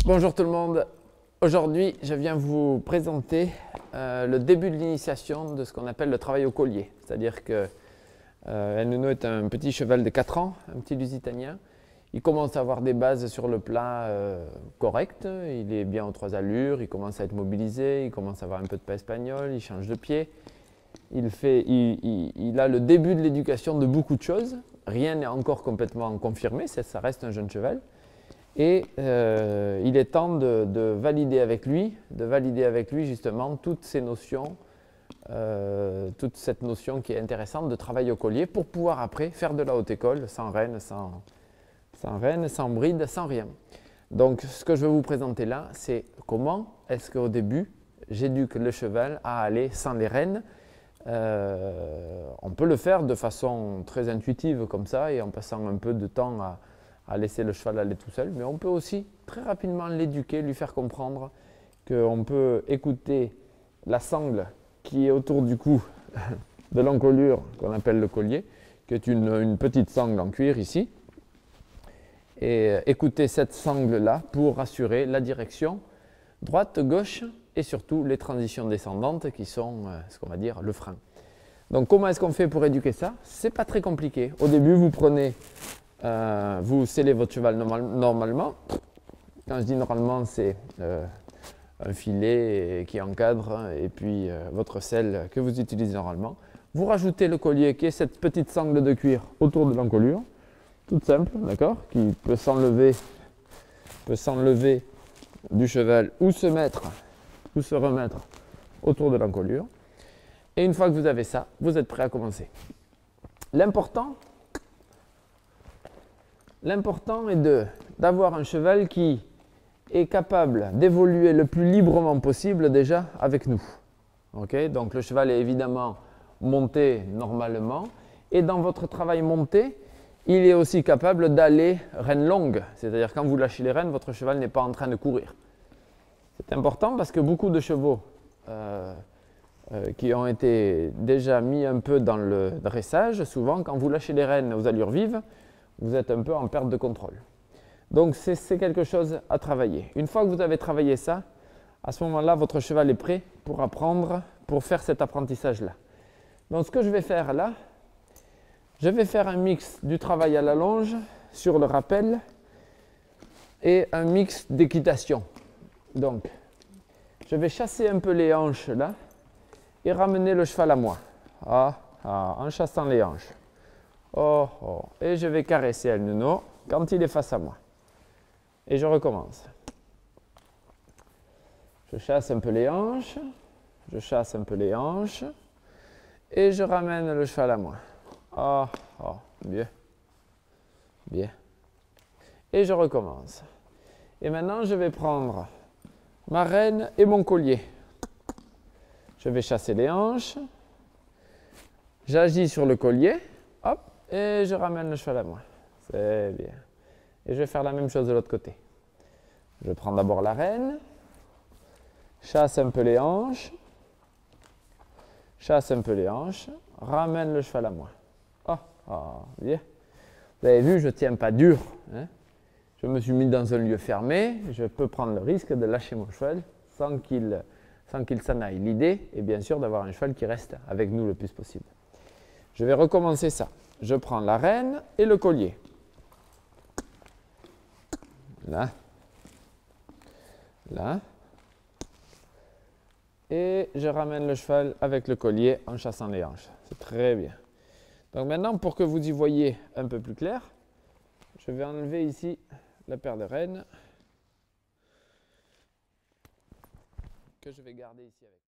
Bonjour tout le monde. Aujourd'hui, je viens vous présenter le début de l'initiation de ce qu'on appelle le travail au collier. C'est-à-dire que El Nuno est un petit cheval de 4 ans, un petit lusitanien. Il commence à avoir des bases sur le plat correctes. Il est bien aux 3 allures, il commence à être mobilisé, il commence à avoir un peu de pas espagnol, il change de pied. Il a le début de l'éducation de beaucoup de choses. Rien n'est encore complètement confirmé, ça reste un jeune cheval. Et il est temps de valider avec lui justement toutes ces notions, toute cette notion qui est intéressante de travail au collier pour pouvoir après faire de la haute école sans rêne, sans bride, sans rien. Donc ce que je vais vous présenter là, c'est comment est-ce qu'au début j'éduque le cheval à aller sans les rênes. On peut le faire de façon très intuitive comme ça et en passant un peu de temps à laisser le cheval aller tout seul, mais on peut aussi très rapidement l'éduquer, lui faire comprendre qu'on peut écouter la sangle qui est autour du cou de l'encolure qu'on appelle le collier, qui est une petite sangle en cuir ici, et écouter cette sangle-là pour assurer la direction droite, gauche et surtout les transitions descendantes qui sont ce qu'on va dire le frein. Donc comment est-ce qu'on fait pour éduquer ça? C'est pas très compliqué. Au début, vous scellez votre cheval normalement. Quand je dis normalement, c'est un filet qui encadre et puis votre selle que vous utilisez normalement. Vous rajoutez le collier qui est cette petite sangle de cuir autour de l'encolure, toute simple, d'accord, qui peut s'enlever du cheval ou se remettre autour de l'encolure. Et une fois que vous avez ça, vous êtes prêt à commencer. L'important est d'avoir un cheval qui est capable d'évoluer le plus librement possible déjà avec nous. Okay? Donc le cheval est évidemment monté normalement et dans votre travail monté, il est aussi capable d'aller rêne longue. C'est-à-dire quand vous lâchez les rênes, votre cheval n'est pas en train de courir. C'est important parce que beaucoup de chevaux qui ont été déjà mis un peu dans le dressage, souvent quand vous lâchez les rênes aux allures vives, vous êtes un peu en perte de contrôle. Donc c'est quelque chose à travailler. Une fois que vous avez travaillé ça, à ce moment-là, votre cheval est prêt pour apprendre, pour faire cet apprentissage-là. Donc ce que je vais faire là, je vais faire un mix du travail à la longe sur le rappel et un mix d'équitation. Donc je vais chasser un peu les hanches là et ramener le cheval à moi. En chassant les hanches. Et je vais caresser El Nuno quand il est face à moi. Et je recommence. Je chasse un peu les hanches, et je ramène le cheval à moi. Bien. Et je recommence. Et maintenant, je vais prendre ma rêne et mon collier. Je vais chasser les hanches, j'agis sur le collier, hop, et je ramène le cheval à moi. C'est bien. Et je vais faire la même chose de l'autre côté. Je prends d'abord la rêne, chasse un peu les hanches, ramène le cheval à moi. Bien. Vous avez vu, je ne tiens pas dur. Hein? Je me suis mis dans un lieu fermé, je peux prendre le risque de lâcher mon cheval sans qu'il s'en aille. L'idée est bien sûr d'avoir un cheval qui reste avec nous le plus possible. Je vais recommencer ça. Je prends la rêne et le collier. Là. Et je ramène le cheval avec le collier en chassant les hanches. C'est très bien. Donc maintenant, pour que vous y voyez un peu plus clair, je vais enlever ici la paire de rênes que je vais garder ici avec.